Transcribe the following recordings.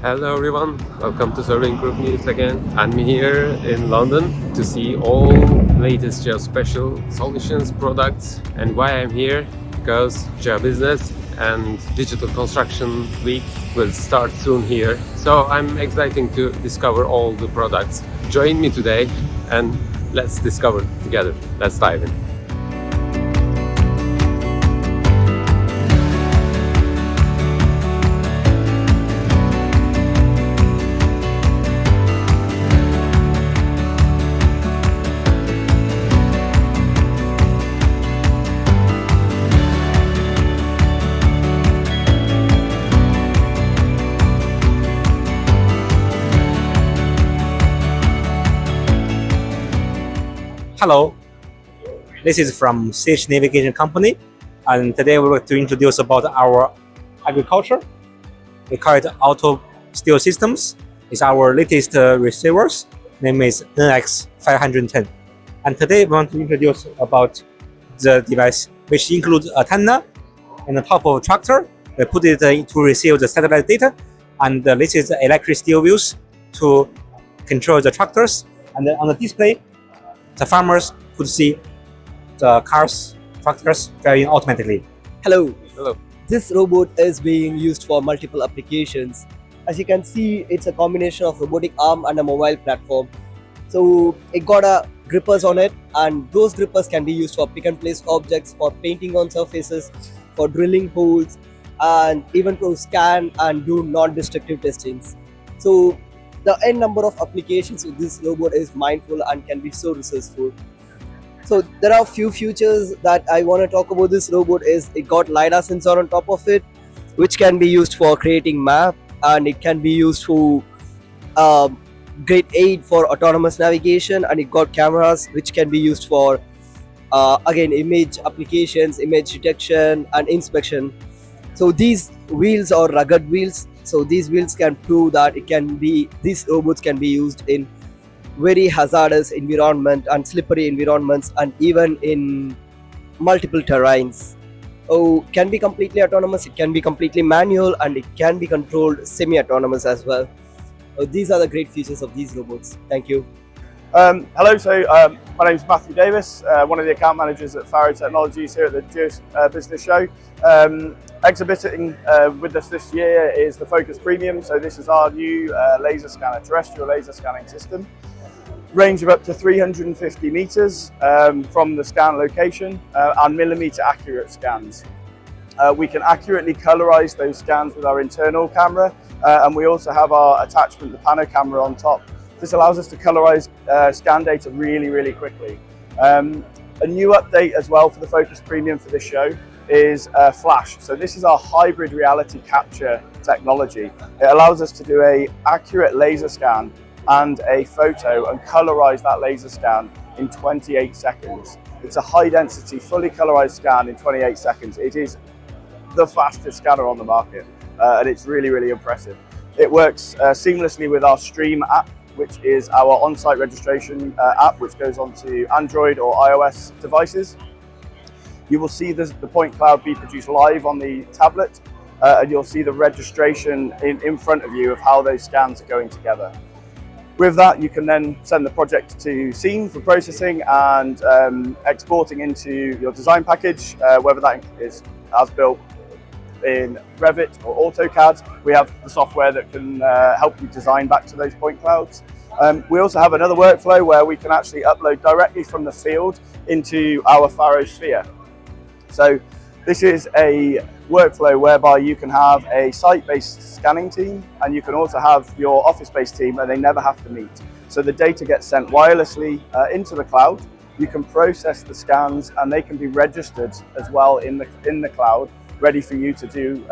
Hello everyone, welcome to Serving Group News again. I'm here in London to see all latest Geospatial solutions, products, and why I'm here, because Geobusiness and Digital Construction Week will start soon here. So I'm excited to discover all the products. Join me today and let's discover together. Let's dive in. Hello, this is from Sage Navigation Company, and today we're going to introduce about our agriculture. We call it Auto Steel Systems. It's our latest receivers. Name is NX510. And today we want to introduce about the device, which includes a antenna and the top of a tractor. We put it to receive the satellite data, and this is the electric steel wheels to control the tractors. And then on the display, the farmers could see the cars, tractors driving automatically. Hello. Hello. This robot is being used for multiple applications. As you can see, it's a combination of robotic arm and a mobile platform. So it got grippers on it, and those grippers can be used for pick and place objects, for painting on surfaces, for drilling holes, and even to scan and do non-destructive testings. So the n number of applications with this robot is mindful and can be so resourceful. So there are a few features that I want to talk about this robot. Is it got LiDAR sensor on top of it, which can be used for creating map, and it can be used for great aid for autonomous navigation, and it got cameras which can be used for again image applications, image detection and inspection. So these wheels are rugged wheels. So these wheels can prove that these robots can be used in very hazardous environment and slippery environments, and even in multiple terrains. Oh, can be completely autonomous, it can be completely manual, and it can be controlled semi-autonomous as well. These are the great features of these robots. Thank you. Hello, my name is Matthew Davis, one of the account managers at Faro Technologies here at the Geobusiness show. Exhibiting with us this year is the Focus Premium. So this is our new laser scanner, terrestrial laser scanning system. Range of up to 350 meters from the scan location, and millimeter accurate scans. We can accurately colorize those scans with our internal camera, and we also have our attachment, the pano camera on top. This allows us to colorize scan data really quickly. A new update as well for the Focus Premium for this show is Flash. So this is our hybrid reality capture technology. It allows us to do a accurate laser scan and a photo and colorize that laser scan in 28 seconds. It's a high density, fully colorized scan in 28 seconds. It is the fastest scanner on the market, and it's really impressive. It works seamlessly with our Stream app, which is our on-site registration app, which goes onto Android or iOS devices. You will see the point cloud be produced live on the tablet, and you'll see the registration in front of you of how those scans are going together. With that, you can then send the project to Scene for processing and exporting into your design package, whether that is as built in Revit or AutoCAD. We have the software that can help you design back to those point clouds. We also have another workflow where we can actually upload directly from the field into our Faro Sphere. So this is a workflow whereby you can have a site-based scanning team, and you can also have your office-based team, and they never have to meet. So the data gets sent wirelessly into the cloud. You can process the scans, and they can be registered as well in the cloud, ready for you to do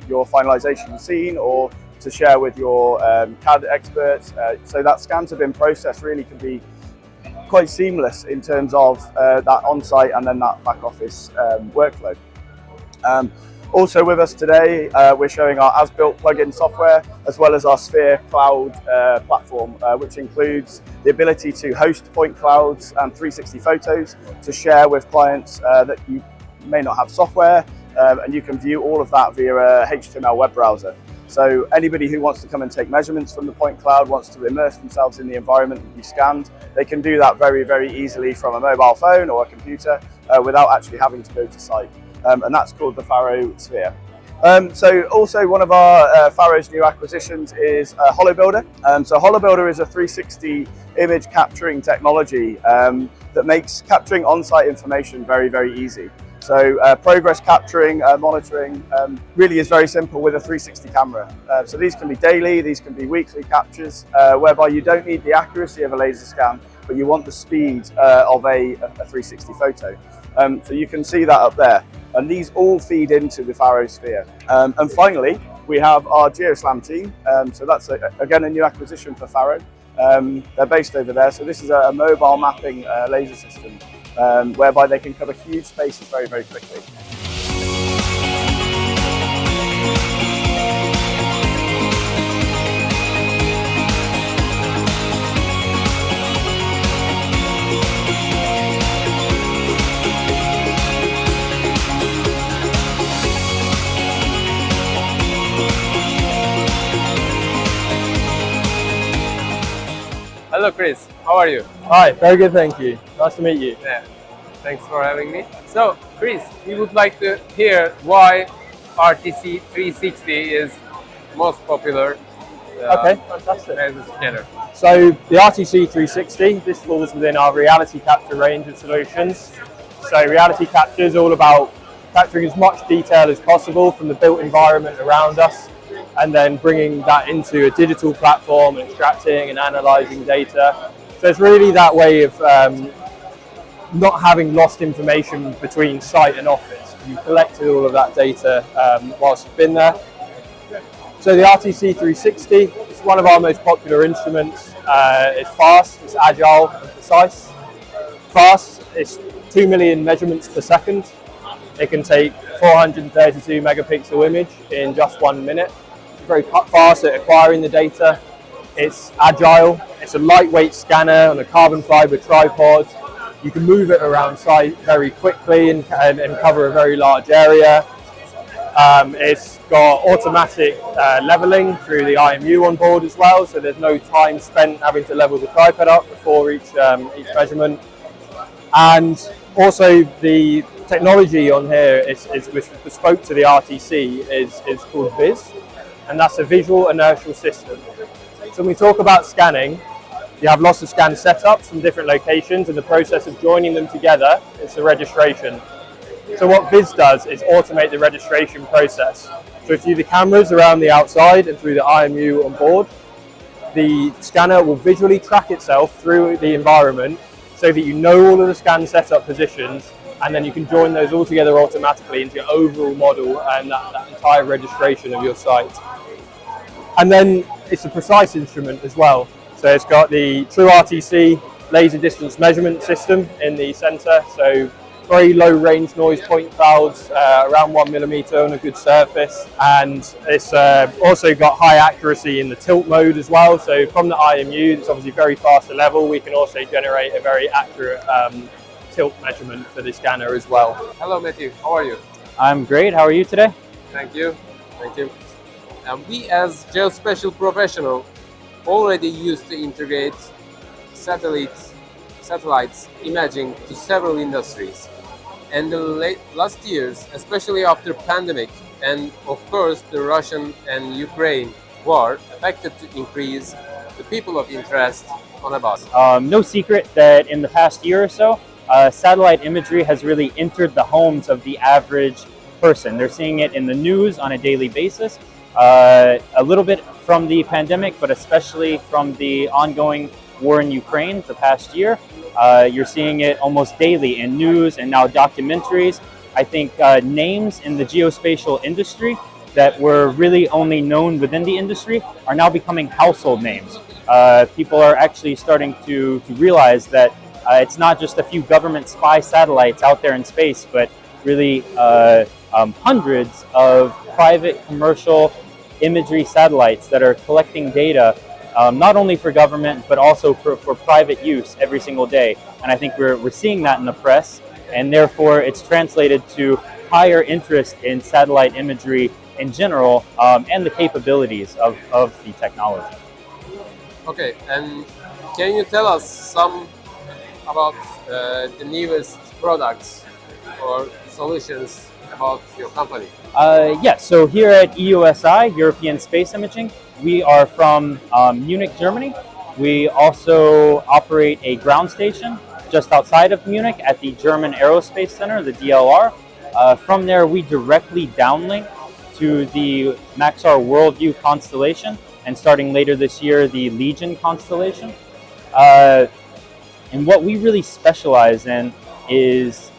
your finalization scene or to share with your CAD experts. So that scans have been processed really can be quite seamless in terms of that on-site and then that back office workflow. Also with us today, we're showing our as-built plugin software, as well as our Sphere Cloud platform, which includes the ability to host point clouds and 360 photos to share with clients that you may not have software, and you can view all of that via a HTML web browser. So anybody who wants to come and take measurements from the point cloud, wants to immerse themselves in the environment that you scanned, they can do that very, very easily from a mobile phone or a computer without actually having to go to site. And that's called the Faro Sphere. So also one of our Faro's new acquisitions is HoloBuilder. So HoloBuilder is a 360 image capturing technology that makes capturing on-site information very, very easy. So progress capturing, monitoring really is very simple with a 360 camera. So these can be daily, these can be weekly captures, whereby you don't need the accuracy of a laser scan, but you want the speed of a 360 photo. So you can see that up there. And these all feed into the Faro Sphere. And finally, we have our GeoSlam team. So that's, again, a new acquisition for Faro. They're based over there. So this is a mobile mapping laser system whereby they can cover huge spaces very, very quickly. Hello Chris, how are you? Hi, very good, thank you. Nice to meet you. Yeah, thanks for having me. So Chris, we would like to hear why RTC 360 is most popular Okay, fantastic. laser scanner. So the RTC 360, this falls within our reality capture range of solutions. So reality capture is all about capturing as much detail as possible from the built environment around us, and then bringing that into a digital platform and extracting and analysing data. So it's really that way of not having lost information between site and office. You've collected all of that data whilst you've been there. So the RTC 360 is one of our most popular instruments. It's fast, it's agile and precise. Fast, it's 2 million measurements per second. It can take 432 megapixel image in just 1 minute. Very fast at acquiring the data. It's agile. It's a lightweight scanner on a carbon fiber tripod. You can move it around site very quickly and cover a very large area. It's got automatic leveling through the IMU on board as well, so there's no time spent having to level the tripod up before each measurement. And also the technology on here is bespoke to the RTC is called VIS. And that's a visual inertial system. So when we talk about scanning, you have lots of scan setups from different locations, and the process of joining them together is the registration. So what VIS does is automate the registration process. So through the cameras around the outside and through the IMU on board, the scanner will visually track itself through the environment so that you know all of the scan setup positions, and then you can join those all together automatically into your overall model and that entire registration of your site. And then it's a precise instrument as well. So it's got the true RTC laser distance measurement system in the center. So very low range noise point clouds, around 1 millimeter on a good surface. And it's also got high accuracy in the tilt mode as well. So from the IMU, it's obviously very fast to level. We can also generate a very accurate tilt measurement for the scanner as well. Hello Matthew, how are you? I'm great. How are you today? Thank you. Thank you. We as Geospatial professional already used to integrate satellites imaging to several industries. And the last years, especially after pandemic and of course the Russian and Ukraine war, affected to increase the people of interest on about. No secret that in the past year or so, satellite imagery has really entered the homes of the average person. They're seeing it in the news on a daily basis. A little bit from the pandemic, but especially from the ongoing war in Ukraine the past year. You're seeing it almost daily in news and now documentaries. I think names in the geospatial industry that were really only known within the industry are now becoming household names. People are actually starting to realize that it's not just a few government spy satellites out there in space, but really hundreds of private commercial imagery satellites that are collecting data not only for government but also for private use every single day. And I think we're seeing that in the press, and therefore it's translated to higher interest in satellite imagery in general, and the capabilities of the technology. Okay, and can you tell us some about the newest products or solutions about your company? Yes, so here at EUSI, European Space Imaging, we are from Munich, Germany. We also operate a ground station just outside of Munich at the German Aerospace Center, the DLR. From there, we directly downlink to the Maxar Worldview constellation, and starting later this year, the Legion constellation. And what we really specialize in is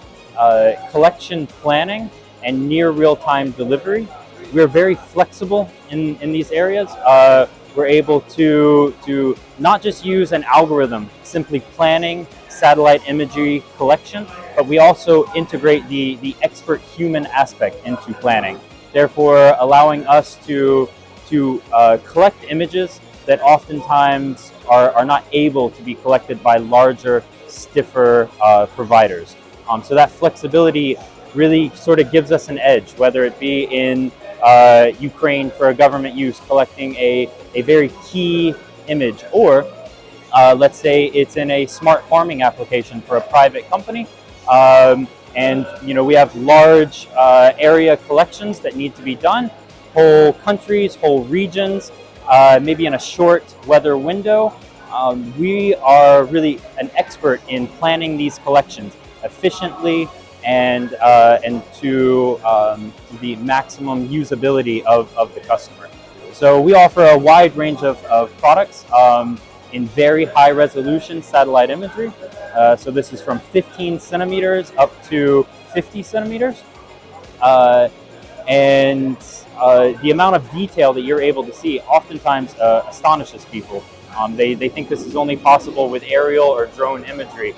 collection planning and near real-time delivery. We're very flexible in these areas. We're able to not just use an algorithm simply planning satellite imagery collection, but we also integrate the expert human aspect into planning, therefore allowing us to collect images that oftentimes are not able to be collected by larger, stiffer providers. So that flexibility really sort of gives us an edge, whether it be in Ukraine for a government use, collecting a very key image, or let's say it's in a smart farming application for a private company. And we have large area collections that need to be done, whole countries, whole regions, maybe in a short weather window. We are really an expert in planning these collections efficiently and to the maximum usability of the customer. So we offer a wide range of products in very high resolution satellite imagery. So this is from 15 centimeters up to 50 centimeters. And the amount of detail that you're able to see oftentimes astonishes people. They think this is only possible with aerial or drone imagery.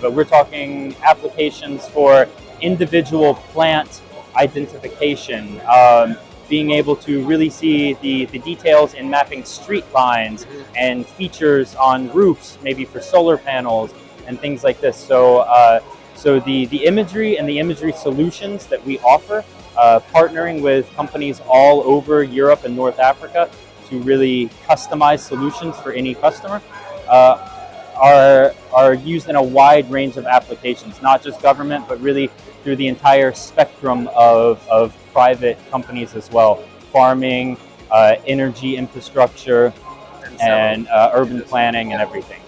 But we're talking applications for individual plant identification, being able to really see the details in mapping street lines and features on roofs, maybe for solar panels and things like this. So, so the imagery and the imagery solutions that we offer, partnering with companies all over Europe and North Africa to really customize solutions for any customer, are used in a wide range of applications, not just government, but really through the entire spectrum of private companies as well, farming, energy infrastructure, and urban planning and everything.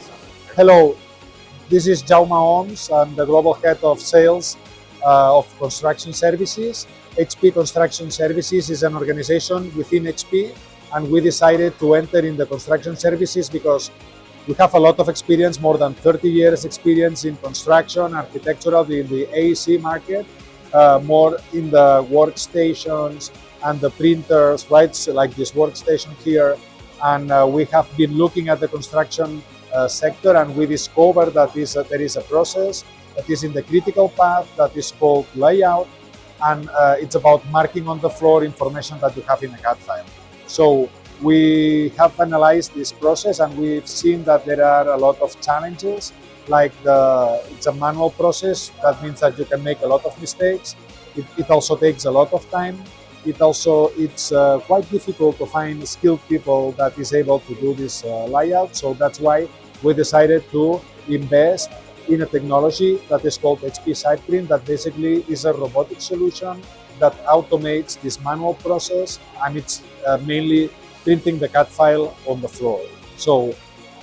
Hello, this is Jaume Oms. I'm the Global Head of Sales of Construction Services. HP Construction Services is an organization within HP, and we decided to enter in the construction services because we have a lot of experience, more than 30 years experience in construction, architectural, in the AEC market, more in the workstations and the printers, right? So like this workstation here. And we have been looking at the construction sector, and we discovered that there is a process that is in the critical path that is called layout. And it's about marking on the floor information that you have in a CAD file. So we have analyzed this process, and we've seen that there are a lot of challenges, like it's a manual process. That means that you can make a lot of mistakes. It also takes a lot of time. It's quite difficult to find skilled people that is able to do this layout. So that's why we decided to invest in a technology that is called HP SitePrint, that basically is a robotic solution that automates this manual process, and it's mainly printing the CAD file on the floor. So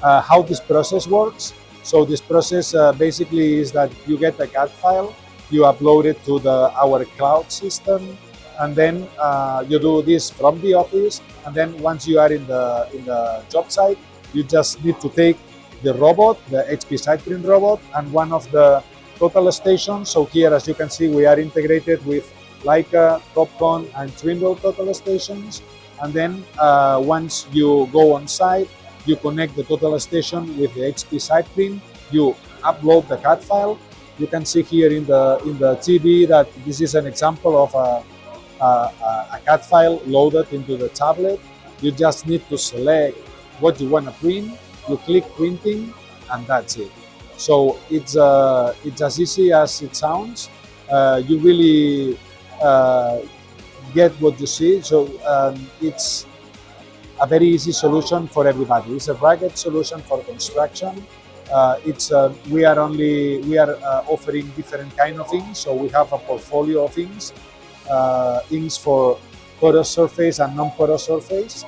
how this process works? So this process basically is that you get a CAD file, you upload it to our cloud system, and then you do this from the office. And then once you are in the job site, you just need to take the robot, the HP SitePrint robot, and one of the total stations. So here, as you can see, we are integrated with Leica, Topcon, and Trimble total stations. And then once you go on site, you connect the total station with the HP SitePrint. You upload the CAD file. You can see here in the TV that this is an example of a CAD file loaded into the tablet. You just need to select what you want to print. You click printing, and that's it. So it's as easy as it sounds. You really uh, get what you see. So it's a very easy solution for everybody. It's a rugged solution for construction. We are offering different kind of things. So we have a portfolio of things, things for porous surface and non-porous surface.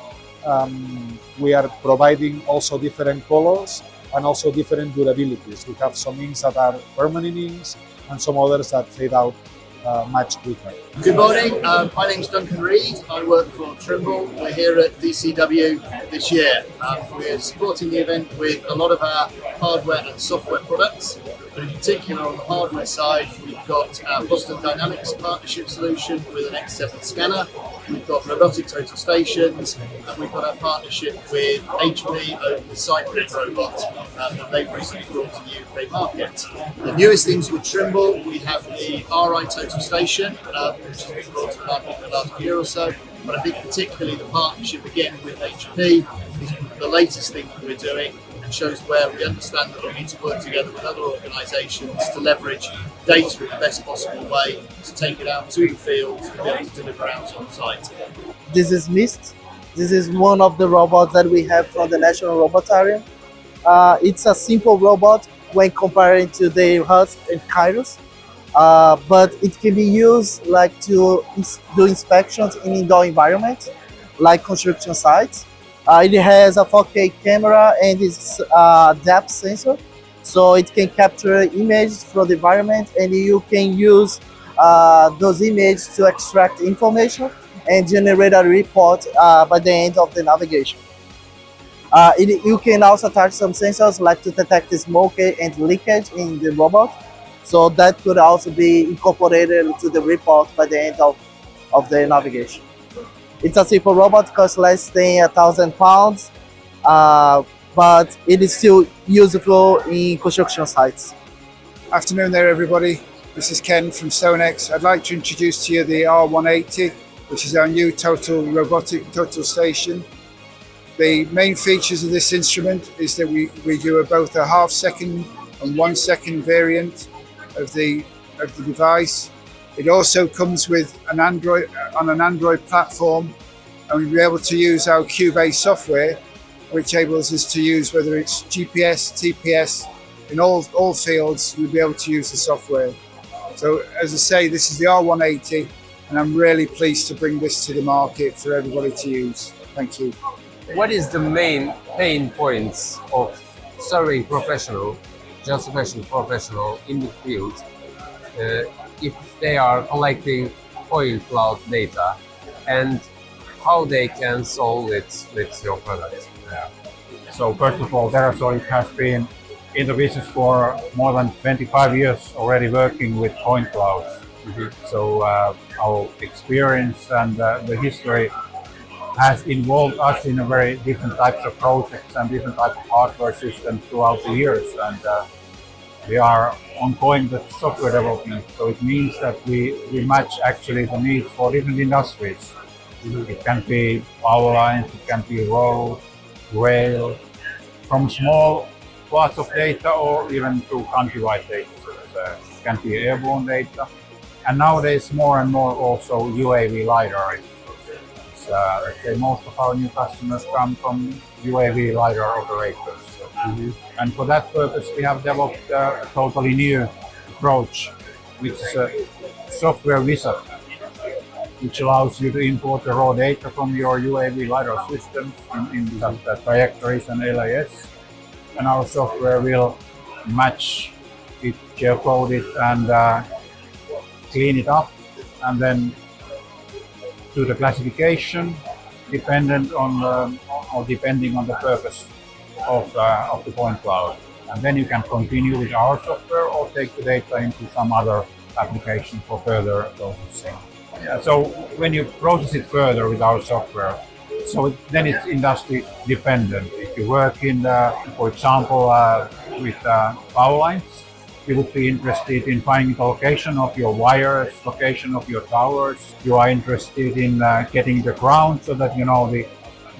We are providing also different colors and also different durabilities. We have some inks that are permanent inks and some others that fade out much quicker. Good morning, my name's Duncan Reed. I work for Trimble. We're here at DCW this year. We're supporting the event with a lot of our hardware and software products, but in particular on the hardware side, we've got our Boston Dynamics partnership solution with an X7 scanner. We've got robotic total stations, and we've got our partnership with HP over the Cycling robot that they've recently brought to the UK market. The newest things with Trimble, we have the RI Total Station, which has been brought to market in the last year or so. But I think particularly the partnership again with HP is the latest thing that we're doing, and shows where we understand that we need to work together with other organisations to leverage data in the best possible way to take it out to the field and be able to deliver out on site. This is Mist. This is one of the robots that we have from the National Robotarium. It's a simple robot when comparing to the Husk and Kairos, but it can be used like to do inspections in indoor environments, like construction sites. It has a 4K camera and it's a depth sensor, so it can capture images from the environment, and you can use those images to extract information and generate a report by the end of the navigation. You can also attach some sensors like to detect the smoke and leakage in the robot, so that could also be incorporated to the report by the end of the navigation. It's a simple robot, costs less than £1,000, but it is still useful in construction sites. Afternoon there everybody, this is Ken from StoneX. I'd like to introduce to you the R180, which is our new robotic total station. The main features of this instrument is that we do both a half second and 1 second variant of the device. It also comes with an Android platform, and we'll be able to use our Cubase software, which enables us to use whether it's GPS, TPS, in all fields, we'll be able to use the software. So as I say, this is the R180, and I'm really pleased to bring this to the market for everybody to use. Thank you. What is the main pain points of surveying professional, geospatial professional in the field if they are collecting oil cloud data, and how they can solve it with your product? So first of all, Terrasoil has been in the business for more than 25 years already working with point clouds. So our experience and the history has involved us in a very different types of projects and different types of hardware systems throughout the years, and we are ongoing the software development. So it means that we match actually the needs for different industries. It can be power lines, it can be road, rail, from small parts of data or even to countrywide data. So it can be airborne data. And nowadays more and more also UAV LiDAR. Let's say most of our new customers come from UAV LiDAR operators. And for that purpose we have developed a totally new approach, which is a software wizard, which allows you to import the raw data from your UAV LiDAR systems in the trajectories and LAS, and our software will match it, geocode it, and clean it up, and then do the classification depending on the purpose of the point cloud. And then you can continue with our software or take the data into some other application for further processing. So when you process it further with our software, then it's industry dependent. If you work in, for example, with power lines, you would be interested in finding the location of your wires, location of your towers. You are interested in getting the ground so that you know the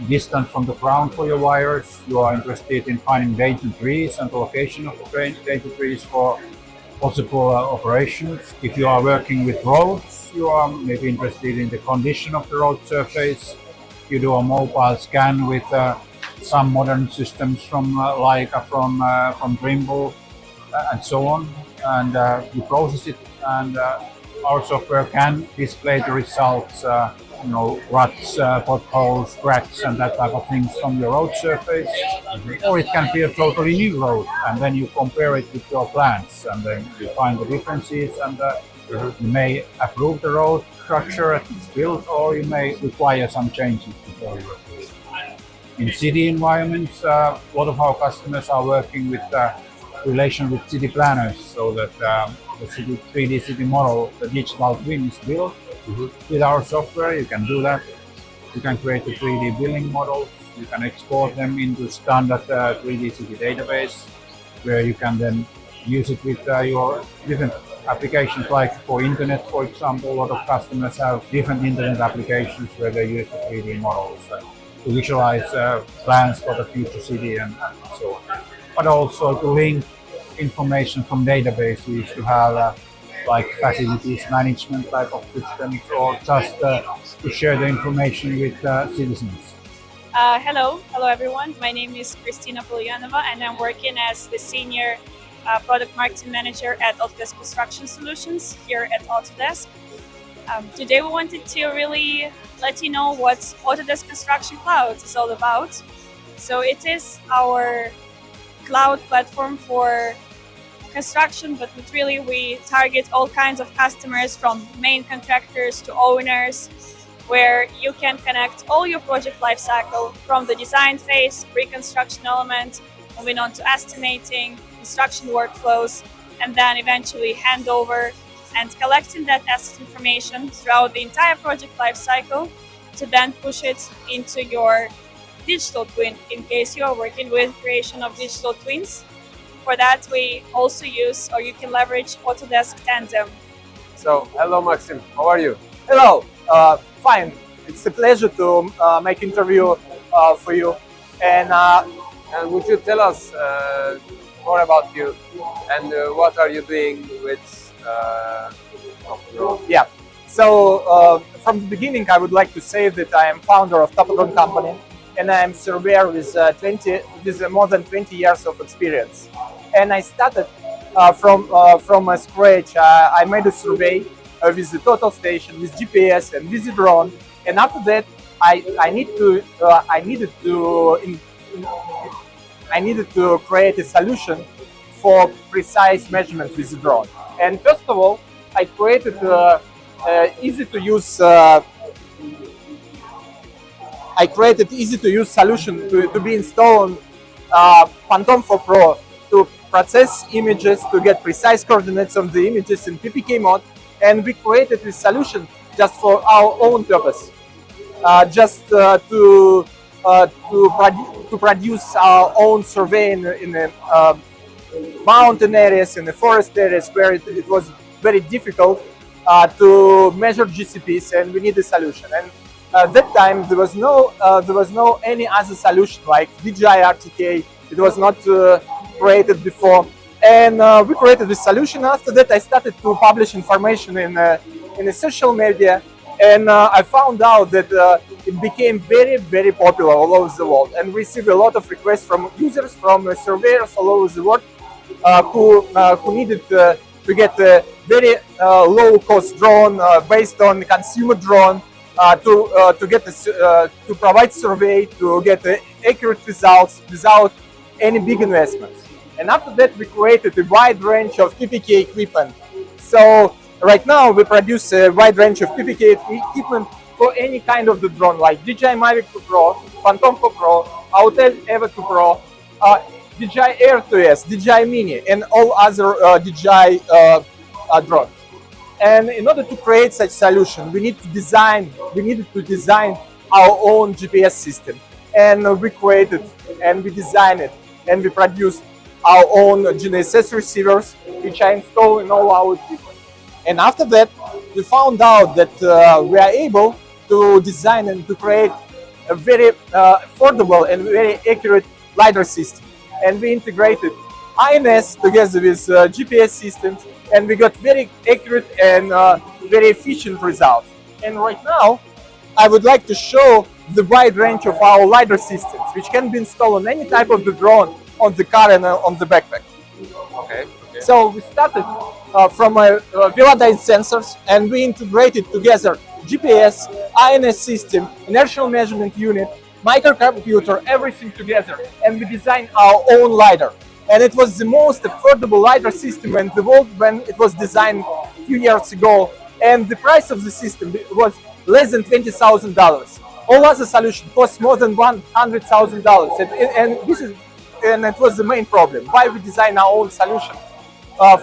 distance from the ground for your wires. You are interested in finding data trees and the location of the data trees for possible operations. If you are working with roads, you are maybe interested in the condition of the road surface. You do a mobile scan with some modern systems from Leica, from Trimble, and so on, and you process it, and our software can display the results, ruts, potholes, cracks, and that type of things from your road surface. Or it can be a totally new road, and then you compare it with your plans, and then you find the differences, and you may approve the road structure as it's built, or you may require some changes before you approve it. In city environments, a lot of our customers are working with relation with city planners, so that the 3D city model, the digital twin, is built with our software. You can do that. You can create the 3D building models. You can export them into standard 3D city database, where you can then use it with your different applications, like for internet, for example. A lot of customers have different internet applications where they use the 3D models to visualize plans for the future city and so on. But also to link information from databases, to have like facilities management type of systems, or just to share the information with citizens. Hello everyone. My name is Kristina Polyanova, and I'm working as the Senior Product Marketing Manager at Autodesk Construction Solutions here at Autodesk. Today we wanted to really let you know what Autodesk Construction Cloud is all about. So it is our cloud platform for construction, but really we target all kinds of customers, from main contractors to owners, where you can connect all your project lifecycle from the design phase, pre-construction element, moving on to estimating, construction workflows, and then eventually handover, and collecting that asset information throughout the entire project lifecycle to then push it into your digital twin, in case you are working with creation of digital twins. For that, we also use, or you can leverage, Autodesk Tandem. So, hello Maxim, how are you? Hello, fine. It's a pleasure to make interview for you. And would you tell us more about you, and what are you doing with Yeah. So from the beginning, I would like to say that I am founder of Topogon company, and I am surveyor with more than 20 years of experience. And I started from scratch. I made a survey with the total station, with GPS, and with the drone. And after that, I needed to create a solution for precise measurement with the drone. And first of all, I created easy to use solution to be installed on Phantom 4 Pro to process images, to get precise coordinates of the images in PPK mode. And we created this solution just for our own purpose, to produce our own survey in the mountain areas, in the forest areas, where it was very difficult to measure GCPs, and we need a solution. And at that time there was no any other solution like DJI RTK. It was not created before, and we created this solution. After that, I started to publish information in the social media, and I found out that it became very popular all over the world, and received a lot of requests from users, from surveyors all over the world, who needed to get a very low-cost drone based on consumer drone to provide survey, to get accurate results without any big investments. And after that, we created a wide range of PPK equipment. So right now we produce a wide range of PPK equipment for any kind of the drone, like DJI Mavic 2 Pro, Phantom 4 Pro, Autel Evo 2 Pro, DJI Air 2S, DJI Mini, and all other DJI drones. And in order to create such solution, we needed to design our own GPS system. And we created, and we designed it, and we produced our own GNSS receivers, which I installed in all our equipment. And after that, we found out that we are able to design and to create a very affordable and very accurate LiDAR system. And we integrated INS together with GPS systems, and we got very accurate and very efficient results. And right now, I would like to show the wide range of our LiDAR systems, which can be installed on any type of the drone, on the car and on the backpack. Okay. So we started from Velodyne sensors, and we integrated together GPS, INS system, inertial measurement unit, microcomputer, everything together, and we designed our own LiDAR. And it was the most affordable LiDAR system in the world when it was designed a few years ago. And the price of the system was less than $20,000. All other solutions cost more than $100,000. And it was the main problem. Why we design our own solution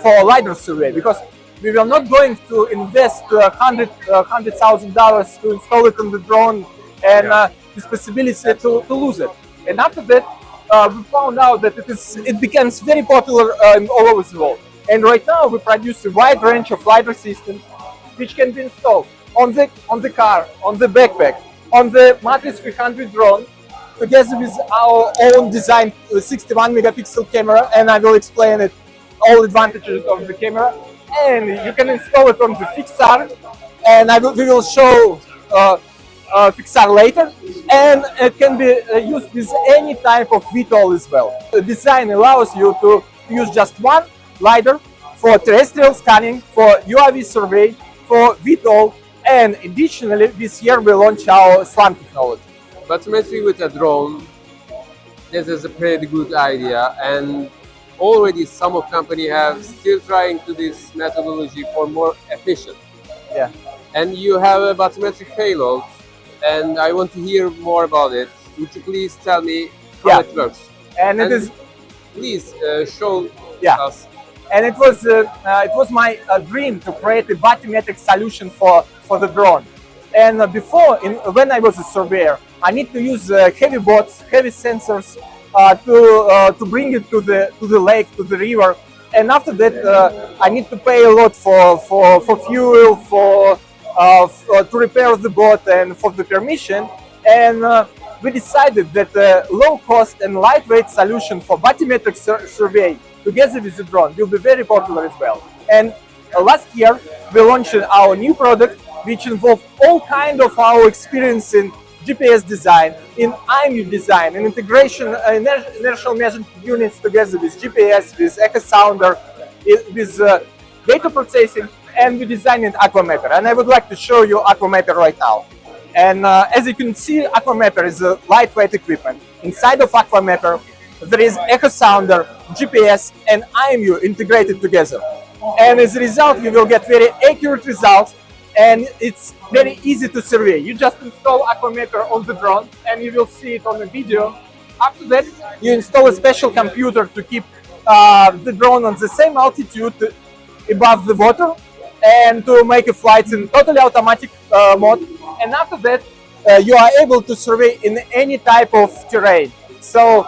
for LiDAR survey? Because we were not going to invest $100,000 to install it on the drone and this possibility to lose it. And after that, we found out that it becomes very popular all over the world. And right now we produce a wide range of LiDAR systems which can be installed on the car, on the backpack, on the Matrix 300 drone, together with our own designed 61 megapixel camera, and I will explain it, all advantages of the camera. And you can install it on the Fixar, and we will show Fixar later, and it can be used with any type of VTOL as well. The design allows you to use just one LiDAR for terrestrial scanning, for UAV survey, for VTOL, and additionally this year we launch our SLAM technology. Bathymetry with a drone, this is a pretty good idea, and already some of company have still trying to this methodology for more efficient. Yeah. And you have a bathymetric payload, and I want to hear more about it. Would you please tell me how it works? And it is. Please show us. And it was my dream to create a bathymetric solution for the drone. And before, when I was a surveyor, I need to use heavy boats, heavy sensors to bring it to the lake, to the river. And after that, I need to pay a lot for fuel, to repair the boat, and for the permission. And we decided that a low-cost and lightweight solution for bathymetric survey together with the drone will be very popular as well. And last year, we launched our new product, which involved all kind of our experience in GPS design, in IMU design, and integration inertial measurement units together with GPS, with echo sounder, with data processing, and we designed Aquamaper. And I would like to show you Aquamaper right now. And as you can see, Aquamaper is a lightweight equipment. Inside of Aquamaper, there is echo sounder, GPS, and IMU integrated together. And as a result, you will get very accurate results, and it's very easy to survey. You just install Aquamaper on the drone, and you will see it on the video. After that, you install a special computer to keep the drone on the same altitude above the water, and to make a flight in totally automatic mode. And after that, you are able to survey in any type of terrain. So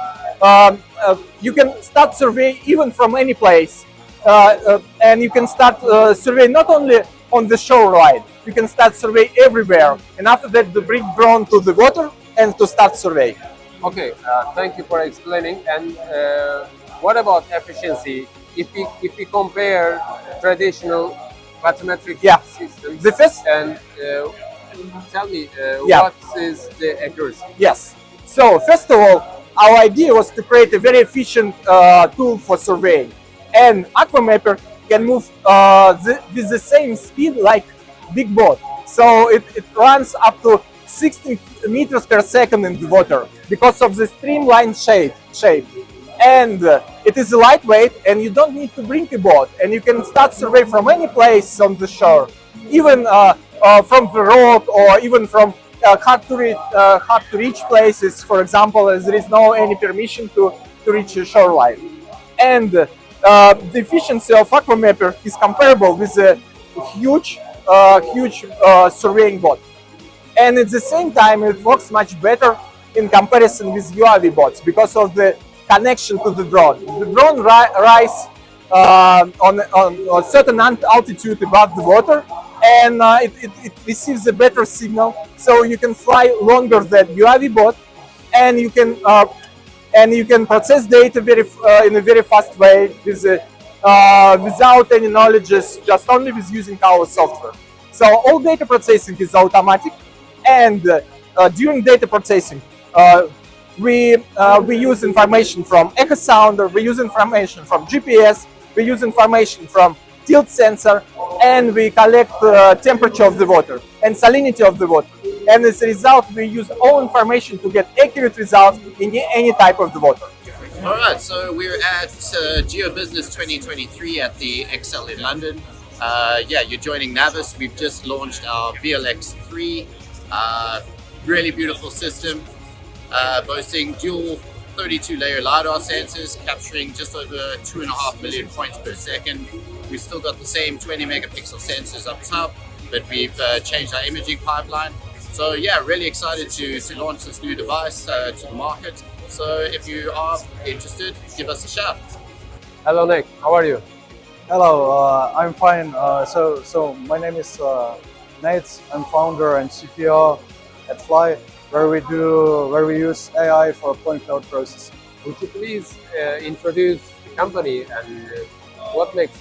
you can start survey even from any place, and you can start survey not only on the shoreline. You can start survey everywhere, and after that, to bring drone to the water and to start survey. Okay, thank you for explaining. And what about efficiency? If we compare traditional bathymetric systems, the first and tell me what is the accuracy? Yes. So first of all, our idea was to create a very efficient tool for surveying, and Aquamaper can move with the same speed like big boat. So it runs up to 60 meters per second in the water because of the streamlined shape. And it is lightweight, and you don't need to bring a boat, and you can start survey from any place on the shore, even from the rock, or even from hard to reach places. For example, as there is no any permission to reach a shoreline. And the efficiency of Aquamaper is comparable with a huge surveying boat. And at the same time, it works much better in comparison with UAV boats because of the connection to the drone. The drone rises on a certain altitude above the water, and it receives a better signal, so you can fly longer than UAV boat, and you can and you can process data in a very fast way without any knowledge, just only with using our software. So all data processing is automatic, and during data processing, we use information from echo sounder, we use information from GPS, we use information from tilt sensor, and we collect temperature of the water and salinity of the water. And as a result, we use all information to get accurate results in any type of the water. All right, so we're at Geobusiness 2023 at the Excel in London. Yeah, you're joining Navis. We've just launched our VLX3, really beautiful system, boasting dual 32-layer LiDAR sensors, capturing just over 2.5 million points per second. We've still got the same 20 megapixel sensors up top, but we've changed our imaging pipeline. So yeah, really excited to launch this new device to the market. So if you are interested, give us a shout. Hello Nick, how are you? Hello, I'm fine. So my name is Nate. I'm founder and CTO at Fly, where we use AI for point cloud processing. Would you please introduce the company and what makes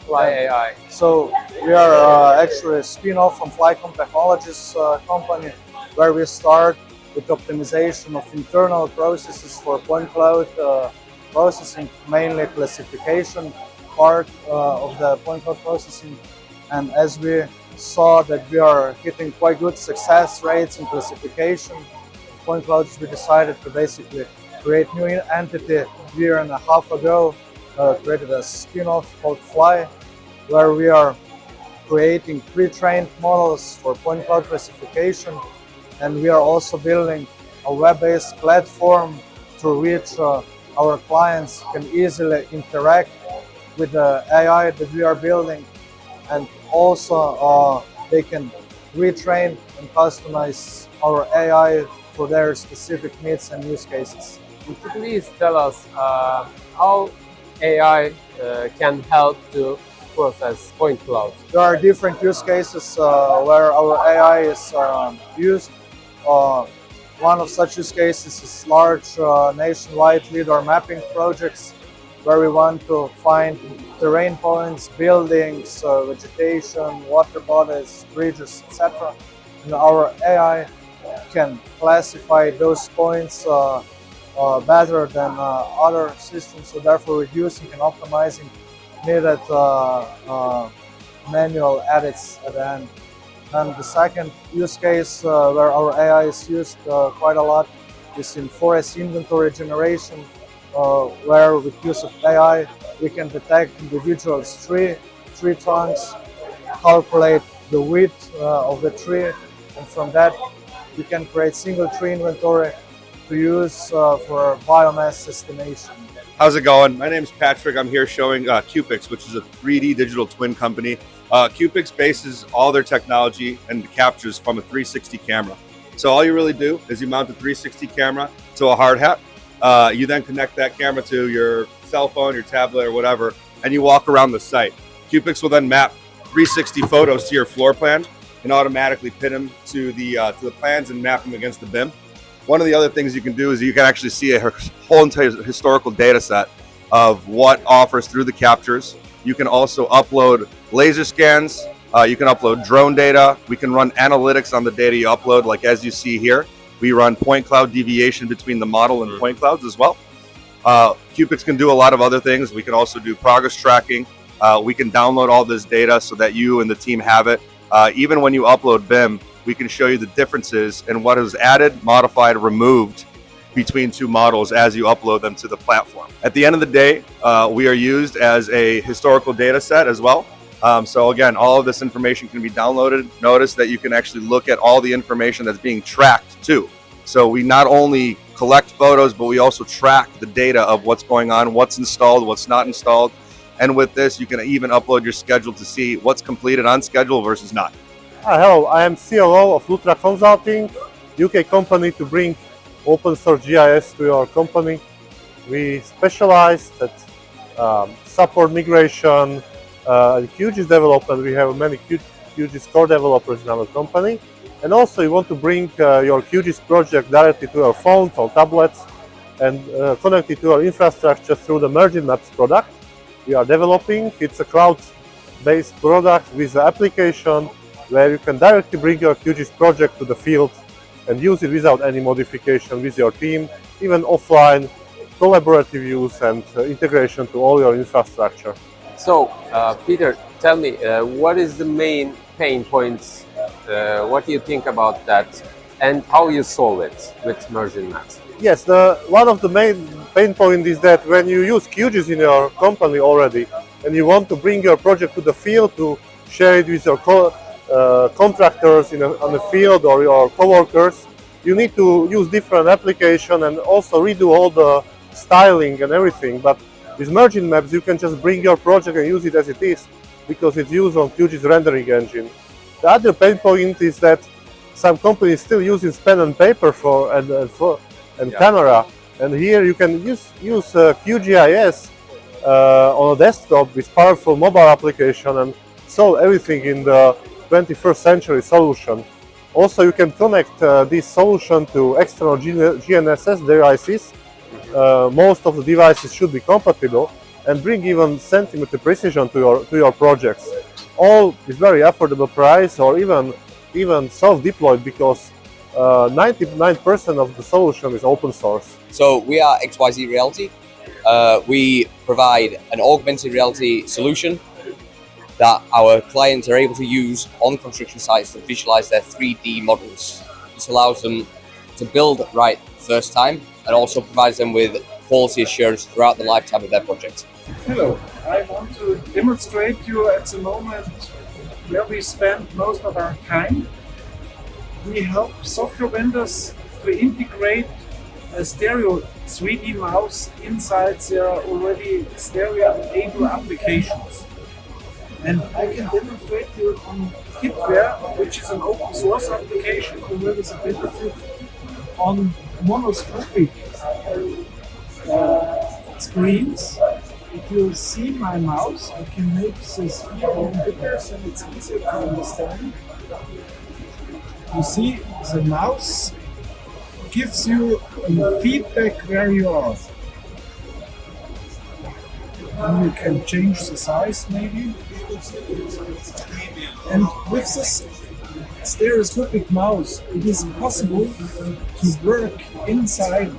Fly AI? So we are actually a spin-off from Flycom Technologies company, where we start with optimization of internal processes for point cloud processing, mainly classification part of the point cloud processing. And as we saw that we are hitting quite good success rates in classification of point clouds, we decided to basically create new entity a year and a half ago, created a spin-off called Fly, where we are creating pre-trained models for point cloud classification, and we are also building a web-based platform through which our clients can easily interact with the AI that we are building, and also they can retrain and customize our AI for their specific needs and use cases. Would you please tell us how AI can help to process point clouds? There are different use cases where our AI is used. One of such use cases is large nationwide LiDAR mapping projects, where we want to find terrain points, buildings, vegetation, water bodies, bridges, etc. And our AI can classify those points better than other systems, so therefore reducing and optimizing needed manual edits at the end. And the second use case where our AI is used quite a lot is in forest inventory generation, where with use of AI we can detect individual tree trunks, calculate the width of the tree, and from that we can create single tree inventory to use for biomass estimation. How's it going? My name is Patrick. I'm here showing Cupix, which is a 3D digital twin company. Cupix bases all their technology and captures from a 360 camera. So all you really do is you mount a 360 camera to a hard hat. You then connect that camera to your cell phone, your tablet, or whatever, and you walk around the site. Cupix will then map 360 photos to your floor plan and automatically pin them to the plans and map them against the BIM. One of the other things you can do is you can actually see a whole entire historical data set of what offers through the captures. You can also upload laser scans. You can upload drone data. We can run analytics on the data you upload, like as you see here. We run point cloud deviation between the model and point clouds as well. Cupix can do a lot of other things. We can also do progress tracking. We can download all this data so that you and the team have it. Even when you upload BIM, we can show you the differences in what is added, modified, removed between two models as you upload them to the platform. At the end of the day, we are used as a historical data set as well. So again, all of this information can be downloaded. Notice that you can actually look at all the information that's being tracked too. So we not only collect photos, but we also track the data of what's going on, what's installed, what's not installed. And with this, you can even upload your schedule to see what's completed on schedule versus not. Hello, I am COO of Lutra Consulting, UK company to bring open source GIS to your company. We specialize at support migration, QGIS development. We have many QGIS core developers in our company. And also you want to bring your QGIS project directly to your phones or tablets. and connect it to our infrastructure through the Merging Maps product we are developing. It's a cloud-based product with an application where you can directly bring your QGIS project to the field and use it without any modification with your team, even offline, collaborative use and integration to all your infrastructure. So, Peter, tell me, what is the main pain points? What do you think about that, and how you solve it with Merging Maps? Yes, one of the main pain points is that when you use QGIS in your company already, and you want to bring your project to the field to share it with your contractors on the field or your coworkers, you need to use different application and also redo all the styling and everything. But with Merging Maps, you can just bring your project and use it as it is, because it's used on QGIS rendering engine. The other pain point is that some companies still using pen and paper and camera, and here you can use QGIS on a desktop with powerful mobile application and solve everything in the 21st century solution. Also, you can connect this solution to external GNSS devices. Most of the devices should be compatible and bring even centimeter precision to your projects. All is very affordable price, or even self-deployed, because 99% of the solution is open source. So we are XYZ Reality. We provide an augmented reality solution that our clients are able to use on construction sites to visualize their 3D models. This allows them to build right first time and also provides them with quality assurance throughout the lifetime of their project. Hello, I want to demonstrate you at the moment where we spend most of our time. We help software vendors to integrate a stereo 3D mouse inside their already stereo-able applications. And I can demonstrate you on Kitware, which is an open source application already available on monoscopic screens. If you see my mouse, I can make this video bigger so it's easier to understand. You see, the mouse gives you feedback where you are. And you can change the size maybe. And with this stereoscopic mouse, it is possible to work inside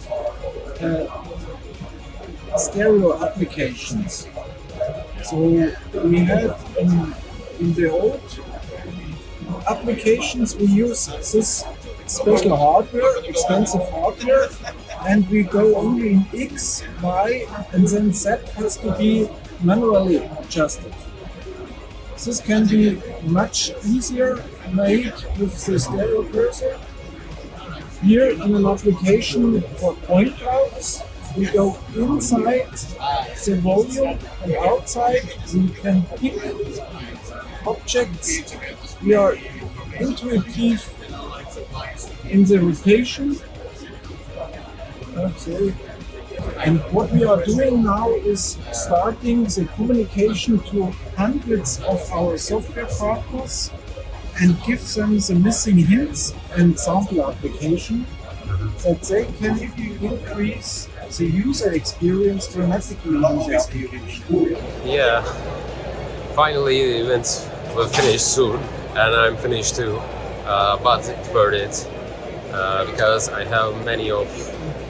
stereo applications. So we had in the old applications, we use this special hardware, expensive hardware, and we go only in X, Y, and then Z has to be manually adjusted. This can be much easier made with the stereo cursor. Here in an application for point clouds, we go inside the volume and outside we can pick objects. We are intuitive in the rotation. And what we are doing now is starting the communication to hundreds of our software partners and give them the missing hints and sample application that they can increase the user experience dramatically in the application. Yeah, finally the event will finish soon, and I'm finished too, but it's worth it because I have many of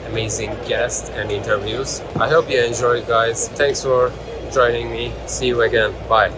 amazing guests and interviews. I hope you enjoyed, guys. Thanks for joining me. See you again. Bye.